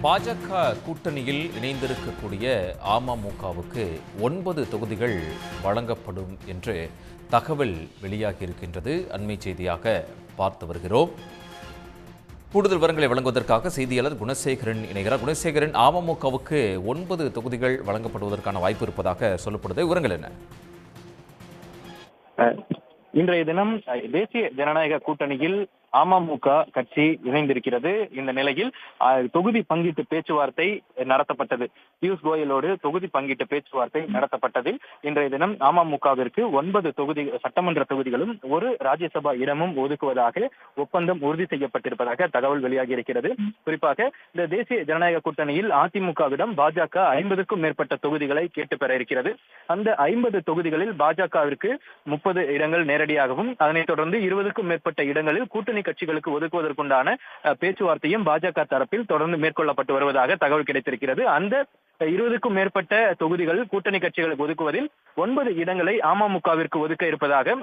பாஜக கூட்டணியில் இணைந்திருக்கக்கூடிய அமமுகவுக்கு 9 தொகுதிகள் வழங்கப்படும் என்று தகவல் வெளியாகியிருக்கின்றது. அண்மை செய்தியாக பார்த்து வருகிறோம். கூடுதல் விவரங்களை வழங்குவதற்காக செய்தியாளர் குணசேகரன் இணைகிறார். குணசேகரன், அமமுகவுக்கு 9 தொகுதிகள் வழங்கப்படுவதற்கான வாய்ப்பு இருப்பதாக சொல்லப்படுது. விவரங்கள் என்ன? இன்றைய தினம் தேசிய ஜனநாயக கூட்டணியில் அமமுக கட்சி இணைந்திருக்கிறது. இந்த நிலையில் தொகுதி பங்கீட்டு பேச்சுவார்த்தை நடத்தப்பட்டது. பியூஷ் கோயலோடு தொகுதி பங்கீட்டு பேச்சுவார்த்தை நடத்தப்பட்டதில் இன்றைய தினம் அமமுகவிற்கு 9 சட்டமன்ற தொகுதிகளும் ஒரு ராஜ்யசபா இடமும் ஒதுக்குவதாக ஒப்பந்தம் உறுதி செய்யப்பட்டிருப்பதாக தகவல் வெளியாகி இருக்கிறது. குறிப்பாக இந்த தேசிய ஜனநாயக கூட்டணியில் அதிமுகவிடம் பாஜக 50க்கும் மேற்பட்ட தொகுதிகளை கேட்டு பெற இருக்கிறது. அந்த 50 தொகுதிகளில் பாஜகவிற்கு 30 இடங்கள் நேரடியாகவும், அதனைத் தொடர்ந்து 20க்கும் மேற்பட்ட இடங்களில் கூட்டணி கட்சிகளுக்கு ஒதுக்குவதற்குண்டான பேச்சுவார்த்தையும் பாஜக தரப்பில் தொடர்ந்து மேற்கொள்ளப்பட்டு வருவதாக தகவல் கிடைத்திருக்கிறது. அந்த 20க்கும் மேற்பட்ட தொகுதிகள் கூட்டணி கட்சிகளுக்கு ஒதுக்குவதில் 9 இடங்களை அமமுகவிற்கு ஒதுக்க இருப்பதாக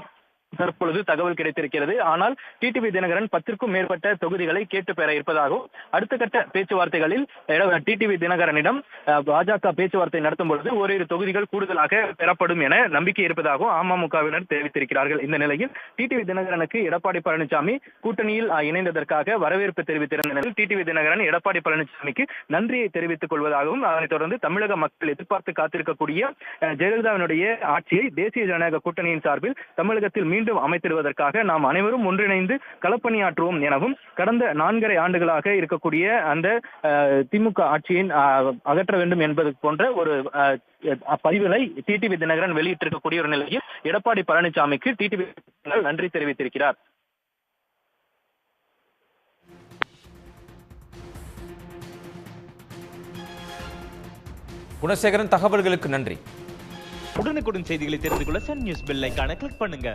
தற்பொழுது தகவல் கிடைத்திருக்கிறது. ஆனால் டிடிவி தினகரன் 10க்கும் மேற்பட்ட தொகுதிகளை கேட்டு பெற இருப்பதாகவும், அடுத்த கட்ட பேச்சுவார்த்தைகளில் டிடிவி தினகரனிடம் பாஜக பேச்சுவார்த்தை நடத்தும் பொழுது ஓரிரு தொகுதிகள் கூடுதலாக பெறப்படும் என நம்பிக்கை இருப்பதாகவும் அமமுகவினர் தெரிவித்திருக்கிறார்கள். இந்த நிலையில் டிடிவி தினகரனுக்கு எடப்பாடி பழனிசாமி கூட்டணியில் இணைந்ததற்காக வரவேற்பு தெரிவித்திருந்த நிலையில் டிடிவி தினகரன் எடப்பாடி பழனிசாமிக்கு நன்றியை தெரிவித்துக் கொள்வதாகவும், அதனைத் தொடர்ந்து தமிழக மக்கள் எதிர்பார்த்து காத்திருக்கக்கூடிய ஜெயலலிதாவினுடைய ஆட்சியை தேசிய ஜனநாயக கூட்டணியின் சார்பில் தமிழகத்தில் மீண்டும் அமைத்திடுவதற்காக நாம் அனைவரும் ஒன்றிணைந்து களப்பணியாற்றுவோம் எனவும், கடந்த 4.5 ஆண்டுகளாக இருக்கக்கூடிய அந்த திமுக ஆட்சியை அகற்ற வேண்டும் என்பது போன்ற ஒரு பதிவுகளை டிடிவி தினகரன் வெளியிட்டிருக்கக்கூடிய ஒரு நிலையில் எடப்பாடி பழனிசாமிக்கு டிடிவி நன்றி தெரிவித்திருக்கிறார். குணசேகரன், தகவல்களுக்கு நன்றி. உடனுக்குடன் செய்திகளை தெரிந்து கொள்ள சன் நியூஸ் பெல் ஐகானை கிளிக் பண்ணுங்க.